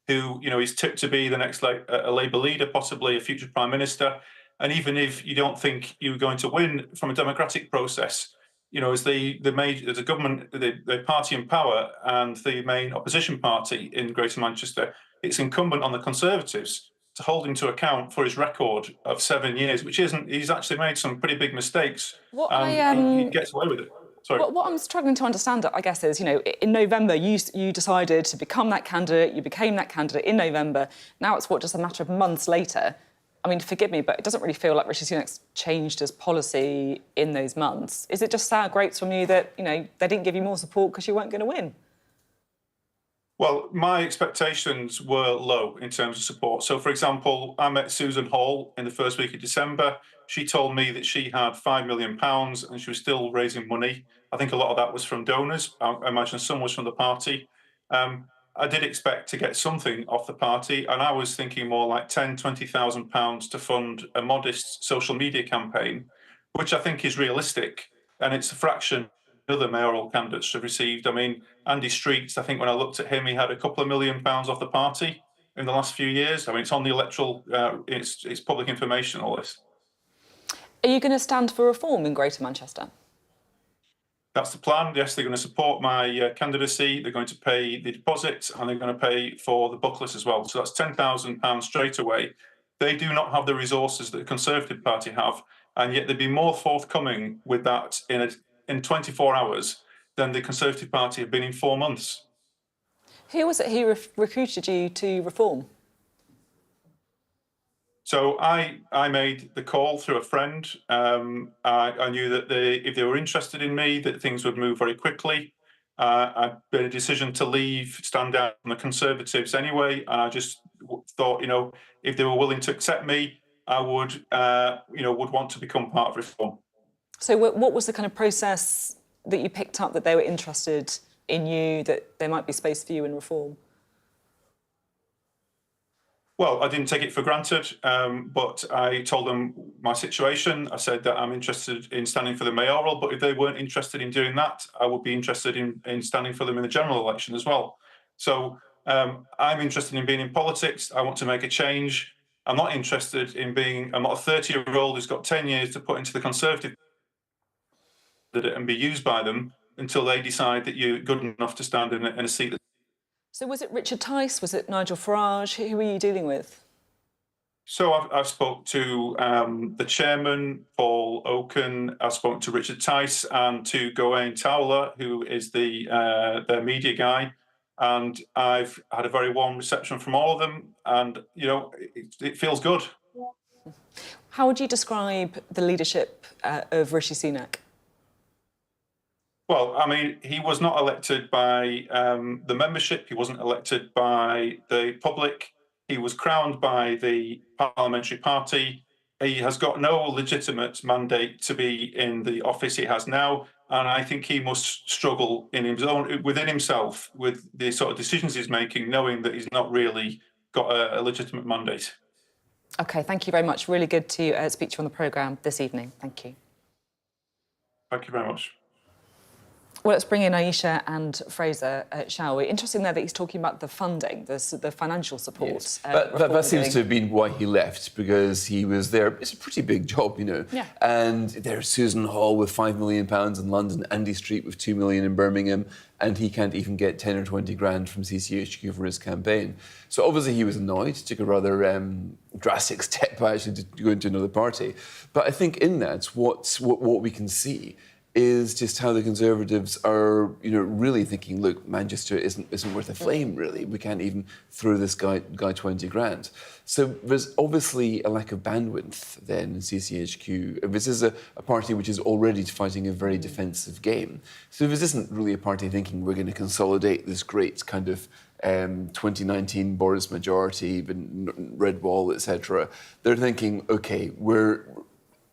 who, you know, is tipped to be the next a Labour leader, possibly a future Prime Minister. And even if you don't think you're going to win from a democratic process, you know, as the government, the party in power and the main opposition party in Greater Manchester, it's incumbent on the Conservatives to hold him to account for his record of 7 years, which isn't. He's actually made some pretty big mistakes, and he gets away with it. Sorry. What I'm struggling to understand, I guess, is, you know, in November you decided to become that candidate. You became that candidate in November. Now it's just a matter of months later. I mean, forgive me, but it doesn't really feel like Rishi Sunak's changed his policy in those months. Is it just sour grapes from you that, you know, they didn't give you more support because you weren't going to win? Well, my expectations were low in terms of support. So, for example, I met Susan Hall in the first week of December. She told me that she had £5 million and she was still raising money. I think a lot of that was from donors. I imagine some was from the party. I did expect to get something off the party, and I was thinking more like £10,000–20,000 to fund a modest social media campaign, which I think is realistic, and it's a fraction other mayoral candidates have received. I mean, Andy Streets, I think when I looked at him, he had a couple of £1 million off the party in the last few years. I mean, it's on the electoral, it's public information, all this. Are you going to stand for reform in Greater Manchester? That's the plan. Yes, they're going to support my candidacy. They're going to pay the deposit and they're going to pay for the booklets as well. So that's £10,000 straight away. They do not have the resources that the Conservative Party have, and yet they'd be more forthcoming with that in 24 hours than the Conservative Party have been in 4 months. Who was it who recruited you to reform? So I made the call through a friend. I knew that if they were interested in me, that things would move very quickly. I made a decision to stand down from the Conservatives anyway, and I just thought, you know, if they were willing to accept me, I would, you know, would want to become part of Reform. So what was the kind of process that you picked up that they were interested in you, that there might be space for you in Reform? Well, I didn't take it for granted, but I told them my situation. I said that I'm interested in standing for the mayoral, but if they weren't interested in doing that, I would be interested in standing for them in the general election as well. So I'm interested in being in politics. I want to make a change. I'm not interested in I'm not a 30-year-old who's got 10 years to put into the Conservative and be used by them until they decide that you're good enough to stand in a seat. So was it Richard Tice? Was it Nigel Farage? Who were you dealing with? So I've spoke to the chairman, Paul Oaken. I've spoken to Richard Tice and to Gawain Towler, who is their media guy. And I've had a very warm reception from all of them. And, you know, it feels good. How would you describe the leadership of Rishi Sunak? Well, I mean, he was not elected by the membership. He wasn't elected by the public. He was crowned by the parliamentary party. He has got no legitimate mandate to be in the office he has now. And I think he must struggle within himself with the sort of decisions he's making, knowing that he's not really got a legitimate mandate. OK, thank you very much. Really good to speak to you on the programme this evening. Thank you. Thank you very much. Well, let's bring in Ayesha and Fraser, shall we? Interesting there that he's talking about the funding, the financial support. Yes. That seems to have been why he left, because he was there. It's a pretty big job, you know. Yeah. And there's Susan Hall with £5 million in London, Andy Street with £2 million in Birmingham, and he can't even get 10 or 20 grand from CCHQ for his campaign. So obviously he was annoyed, took a rather drastic step actually to go into another party. But I think in that, what we can see is just how the Conservatives are, you know, really thinking, look, Manchester isn't worth a flame, really. We can't even throw this guy 20 grand. So there's obviously a lack of bandwidth then in CCHQ. This is a party which is already fighting a very defensive game. So this isn't really a party thinking we're going to consolidate this great kind of 2019 Boris majority, the red wall, etc. They're thinking, OK, we're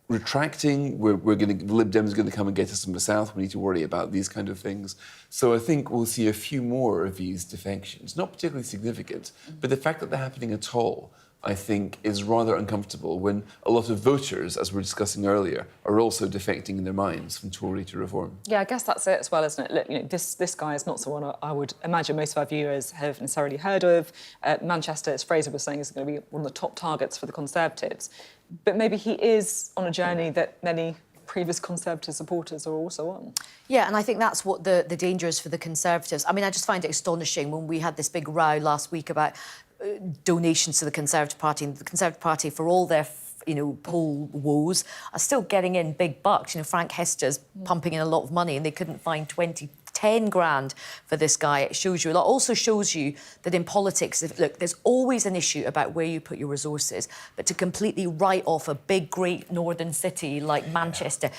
retracting, the Lib Dems are going to come and get us from the south. We need to worry about these kind of things. So I think we'll see a few more of these defections, not particularly significant, but the fact that they're happening at all, I think, is rather uncomfortable when a lot of voters, as we were discussing earlier, are also defecting in their minds from Tory to Reform. Yeah, I guess that's it as well, isn't it? Look, you know, this guy is not someone I would imagine most of our viewers have necessarily heard of. Manchester, as Fraser was saying, is going to be one of the top targets for the Conservatives. But maybe he is on a journey that many previous Conservative supporters are also on. Yeah, and I think that's what the danger is for the Conservatives. I mean, I just find it astonishing when we had this big row last week about donations to the Conservative Party, and the Conservative Party, for all their poll woes, are still getting in big bucks. You know, Frank Hester's pumping in a lot of money, and they couldn't find 10 grand for this guy. It shows you a lot. Also shows you that in politics, look, there's always an issue about where you put your resources, but to completely write off a big, great northern city like Manchester,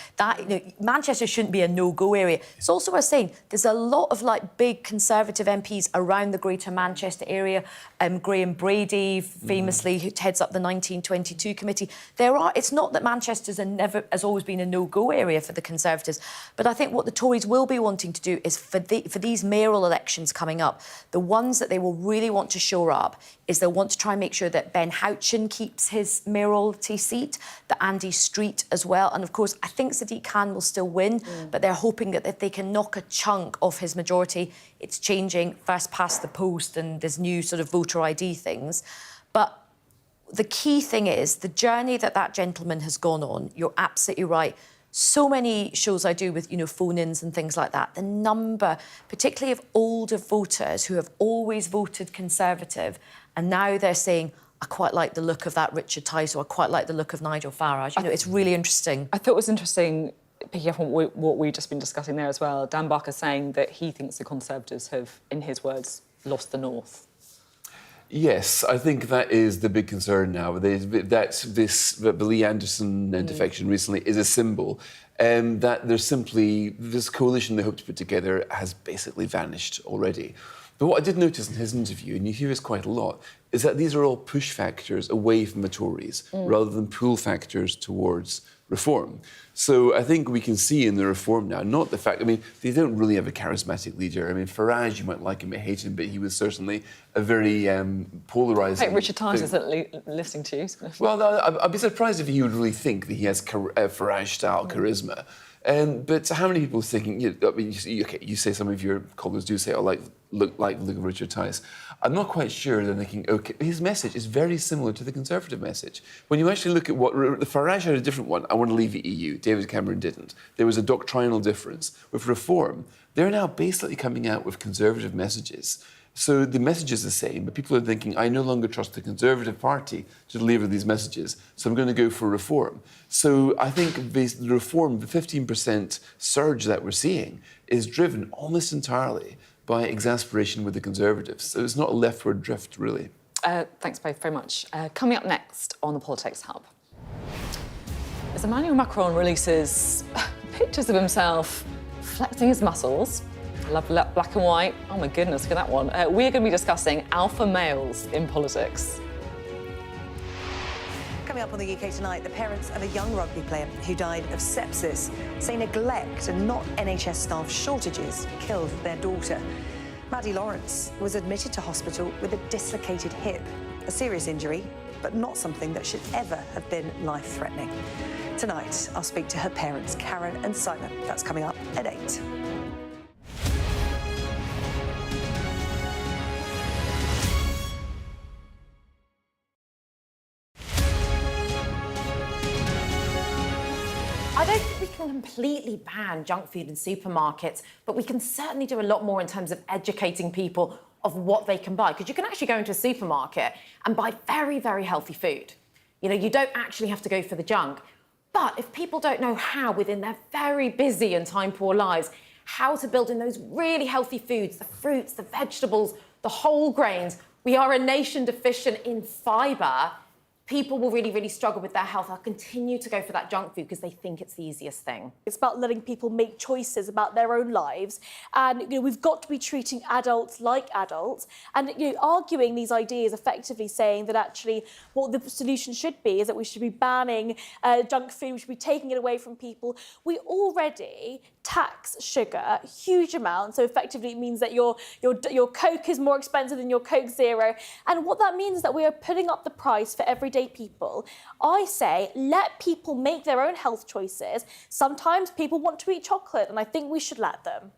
Manchester shouldn't be a no-go area. It's also worth saying there's a lot of big Conservative MPs around the Greater Manchester area. Graham Brady, famously, who heads up the 1922 committee. It's not that Manchester's has always been a no-go area for the Conservatives, but I think what the Tories will be wanting to do is for these mayoral elections coming up, the ones that they will really want to shore up is they'll want to try and make sure that Ben Houchin keeps his mayoralty seat, that Andy Street as well. And of course, I think Sadiq Khan will still win, but they're hoping that if they can knock a chunk off his majority, it's changing first past the post and there's new sort of voter ID things. But the key thing is the journey that gentleman has gone on. You're absolutely right. So many shows I do with, phone-ins and things like that. The number, particularly of older voters who have always voted Conservative, and now they're saying, I quite like the look of that Richard Tice, or I quite like the look of Nigel Farage. It's really interesting. I thought it was interesting, picking up on what we've just been discussing there as well, Dan Barker saying that he thinks the Conservatives have, in his words, lost the North. Yes, I think that is the big concern now. That Lee Anderson defection recently is a symbol, and that there's simply this coalition they hope to put together has basically vanished already. But what I did notice in his interview, and you hear this quite a lot, is that these are all push factors away from the Tories rather than pull factors towards Reform. So I think we can see in the Reform now, not the fact, they don't really have a charismatic leader. Farage, you might like him or hate him, but he was certainly a very polarising... Like Richard Tice isn't listening to you. Well, no, I'd be surprised if he would really think that he has Farage-style charisma. But how many people are thinking... You say some of your callers do say, look like Richard Tice. I'm not quite sure they're thinking, OK, his message is very similar to the Conservative message. When you actually look at what... Farage had a different one. I want to leave the EU. David Cameron didn't. There was a doctrinal difference. With Reform, they're now basically coming out with Conservative messages. So the message is the same, but people are thinking, I no longer trust the Conservative Party to deliver these messages, so I'm going to go for Reform. So I think the Reform, the 15% surge that we're seeing, is driven almost entirely by exasperation with the Conservatives. So it's not a leftward drift, really. Thanks both very much. Coming up next on the Politics Hub. As Emmanuel Macron releases pictures of himself flexing his muscles, love black and white. Oh my goodness, look at that one. We're going to be discussing alpha males in politics. Coming up on the UK Tonight, the parents of a young rugby player who died of sepsis say neglect and not NHS staff shortages killed their daughter. Maddie Lawrence was admitted to hospital with a dislocated hip, a serious injury, but not something that should ever have been life-threatening. Tonight, I'll speak to her parents, Karen and Simon. That's coming up at 8. I don't think we can completely ban junk food in supermarkets, but we can certainly do a lot more in terms of educating people of what they can buy. Because you can actually go into a supermarket and buy very, very healthy food. You know, you don't actually have to go for the junk. But if people don't know how, within their very busy and time-poor lives, how to build in those really healthy foods, the fruits, the vegetables, the whole grains, we are a nation deficient in fibre. People will really, really struggle with their health. They'll continue to go for that junk food because they think it's the easiest thing. It's about letting people make choices about their own lives. And, you know, we've got to be treating adults like adults and, you know, arguing these ideas, effectively saying that actually what the solution should be is that we should be banning junk food, we should be taking it away from people. We already tax sugar huge amounts, so effectively it means that your Coke is more expensive than your Coke Zero, and what that means is that we are putting up the price for everyday people. I say let people make their own health choices. Sometimes people want to eat chocolate, and I think we should let them.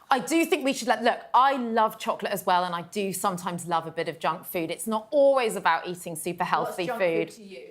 I do think we should look, I love chocolate as well, and I do sometimes love a bit of junk food. It's not always about eating super healthy food. To you?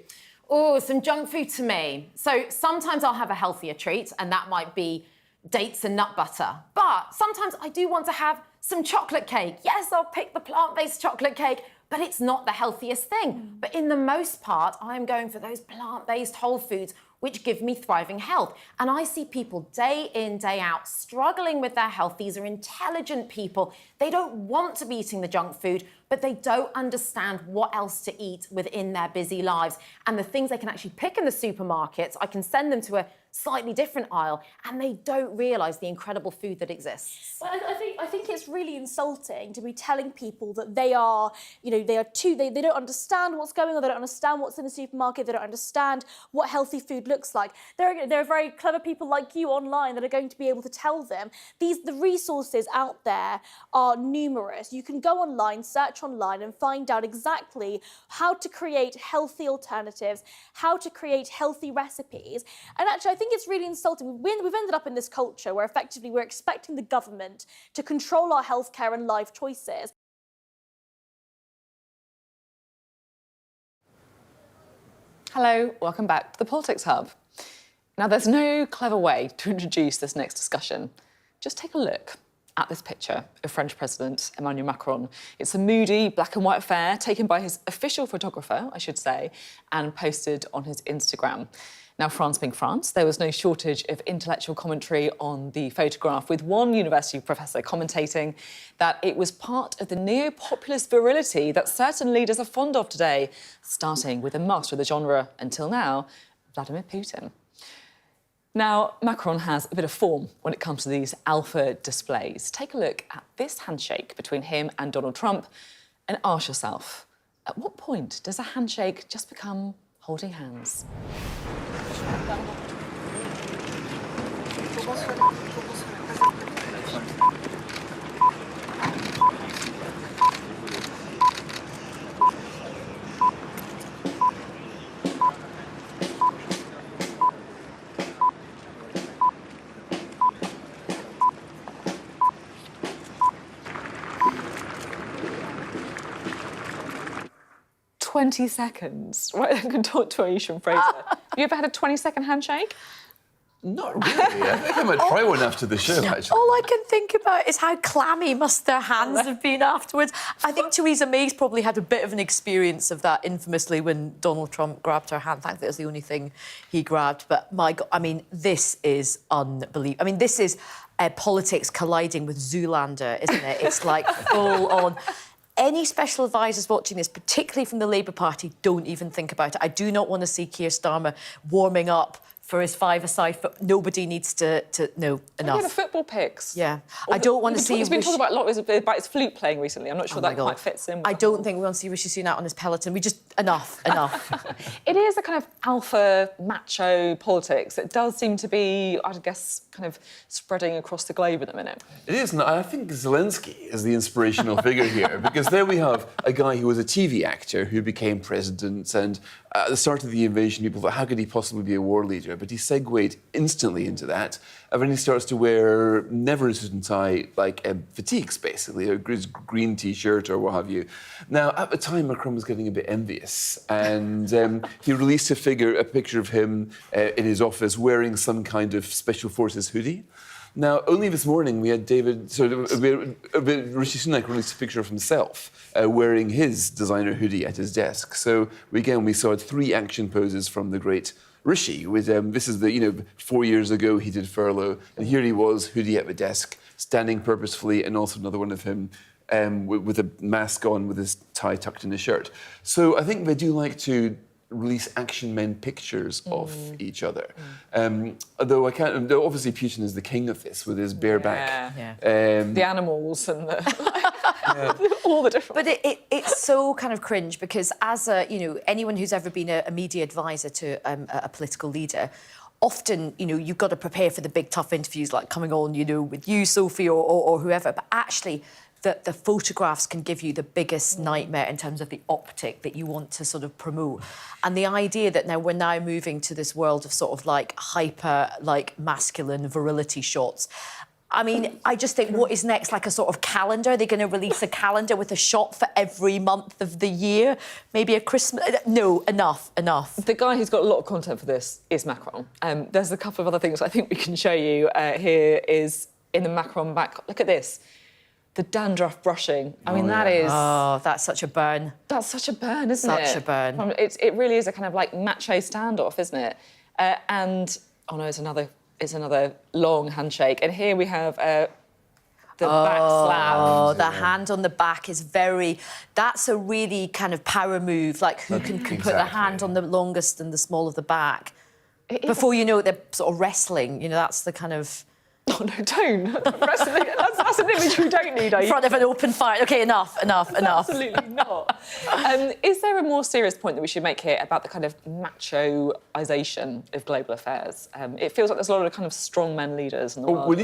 Oh, some junk food to me. So sometimes I'll have a healthier treat, and that might be dates and nut butter. But sometimes I do want to have some chocolate cake. Yes, I'll pick the plant-based chocolate cake, but it's not the healthiest thing. But in the most part, I'm going for those plant-based whole foods which give me thriving health. And I see people day in, day out struggling with their health. These are intelligent people. They don't want to be eating the junk food, but they don't understand what else to eat within their busy lives. And the things they can actually pick in the supermarkets, I can send them to a slightly different aisle, and they don't realise the incredible food that exists. Well, I think it's really insulting to be telling people that they are, you know, they don't understand what's going on, they don't understand what's in the supermarket, they don't understand what healthy food looks like. There are very clever people like you online that are going to be able to tell them. The resources out there are numerous. You can go online, search online, and find out exactly how to create healthy alternatives, how to create healthy recipes. And actually, I think it's really insulting. We've ended up in this culture where effectively we're expecting the government to control our healthcare and life choices. Hello, welcome back to the Politics Hub. Now, there's no clever way to introduce this next discussion. Just take a look at this picture of French President Emmanuel Macron. It's a moody black and white affair taken by his official photographer, I should say, and posted on his Instagram. Now, France being France, there was no shortage of intellectual commentary on the photograph, with one university professor commentating that it was part of the neo-populist virility that certain leaders are fond of today, starting with the master of the genre until now, Vladimir Putin. Now, Macron has a bit of form when it comes to these alpha displays. Take a look at this handshake between him and Donald Trump and ask yourself, at what point does a handshake just become holding hands? 20 seconds. Right, I can talk to Ayesha and Fraser. Have you ever had a 20-second handshake? Not really. I think I might try one after the show, actually. All I can think about is how clammy must their hands have been afterwards. I think Theresa May's probably had a bit of an experience of that infamously when Donald Trump grabbed her hand. Thankfully, it was the only thing he grabbed. But, my God, I mean, this is unbelievable. I mean, this is politics colliding with Zoolander, isn't it? It's like full on. Any special advisors watching this, particularly from the Labour Party, don't even think about it. I do not want to see Keir Starmer warming up for his five-a-side. Nobody needs to know enough. Maybe the football picks. Yeah. I don't want to see... He's been talking about a lot about his flute playing recently. I'm not sure that quite fits in with I don't think we want to see Rishi Sunak on his peloton. We just... Enough. It is a kind of alpha, macho politics. It does seem to be, I guess, kind of spreading across the globe at the minute. It is, and I think Zelensky is the inspirational figure here, because there we have a guy who was a TV actor who became president, and at the start of the invasion, people thought, how could he possibly be a war leader? But he segued instantly into that, and then he starts to wear never a suit and tie, like fatigues, basically, a green T-shirt or what have you. Now, at the time, Macron was getting a bit envious, and he released a picture of him in his office wearing some kind of Special Forces hoodie. Now, only this morning we had Rishi Sunak released a picture of himself wearing his designer hoodie at his desk. So we saw 3 action poses from the great Rishi. This is 4 years ago he did furlough, and here he was, hoodie at the desk, standing purposefully, and also another one of him with a mask on, with his tie tucked in his shirt. So I think they do like to release action men pictures of each other. Although obviously Putin is the king of this with his bareback. The animals and all the different... But it's so kind of cringe, because as anyone who's ever been a media advisor to a political leader, often, you've got to prepare for the big tough interviews like coming on, with you, Sophie, or whoever. But actually, the photographs can give you the biggest nightmare in terms of the optic that you want to sort of promote. And the idea that we're now moving to this world of sort of like hyper, like masculine virility shots. I mean, I just think, what is next? Like a sort of calendar? They're going to release a calendar with a shot for every month of the year? Maybe a Christmas... No, enough. The guy who's got a lot of content for this is Macron. There's a couple of other things I think we can show you. Here is in the Macron back. Look at this. The dandruff brushing. I mean, that is... Oh, that's such a burn. That's such a burn, isn't it? Such a burn. It really is a kind of like macho standoff, isn't it? And, oh no, it's another long handshake. And here we have the back slap. Oh, the hand on the back is that's a really kind of power move, like who can put the hand on the longest and the small of the back. Before you know it, they're sort of wrestling. That's the kind of... Oh, no, don't. Wrestling, that's an image we don't need. In front of an open fire. OK, enough. Absolutely not. Is there a more serious point that we should make here about the kind of machoisation of global affairs? It feels like there's a lot of kind of strongmen leaders in the world.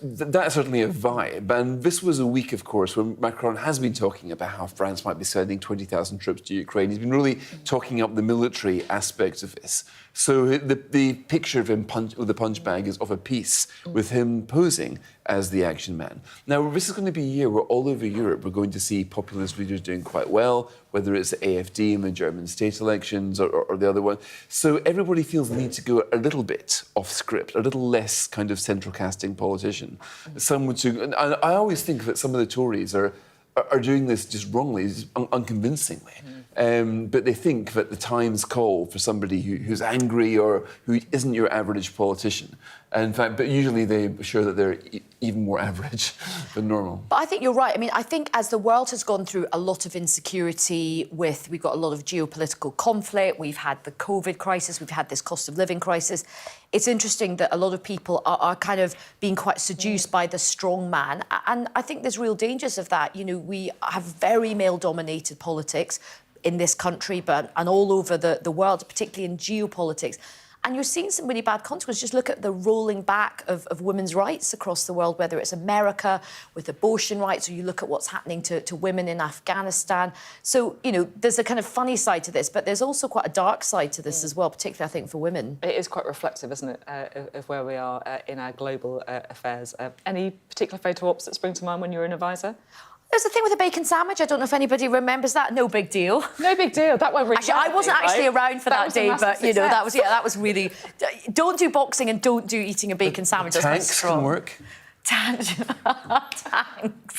That's certainly a vibe. And this was a week, of course, when Macron has been talking about how France might be sending 20,000 troops to Ukraine. He's been really talking up the military aspect of this. So the picture of him with the punch bag is of a piece with him posing as the action man. Now, this is going to be a year where all over Europe we're going to see populist leaders doing quite well, whether it's the AfD in the German state elections or the other one. So everybody feels the need to go a little bit off script, a little less kind of central casting politician. And I always think that some of the Tories are doing this just wrongly, unconvincingly. But they think that the times call for somebody who's angry or who isn't your average politician. And in fact, but usually they show that they're even more average than normal. But I think you're right. I mean, I think as the world has gone through a lot of insecurity we've got a lot of geopolitical conflict, we've had the COVID crisis, we've had this cost of living crisis. It's interesting that a lot of people are kind of being quite seduced by the strong man. And I think there's real dangers of that. We have very male-dominated politics in this country, and all over the world, particularly in geopolitics. And you're seeing some really bad consequences. Just look at the rolling back of women's rights across the world, whether it's America with abortion rights, or you look at what's happening to women in Afghanistan. So, there's a kind of funny side to this, but there's also quite a dark side to this as well, particularly, I think, for women. It is quite reflective, isn't it, of where we are in our global affairs. Any particular photo ops that spring to mind when you're an advisor? There's a thing with a bacon sandwich. I don't know if anybody remembers that. No big deal. No big deal. That went really Actually, I wasn't actually around for that day, but that was really. Don't do boxing and don't do eating a bacon sandwich. Tanks can work. Tanks.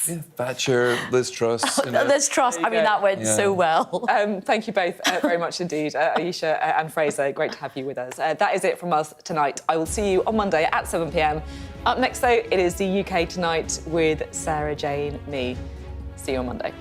Yeah, Thatcher, Liz Truss. Liz Truss. I mean, that went so well. Thank you both very much indeed, Ayesha and Fraser. Great to have you with us. That is it from us tonight. I will see you on Monday at 7 p.m. Up next, though, it is the UK Tonight with Sarah Jane Mee. See you on Monday.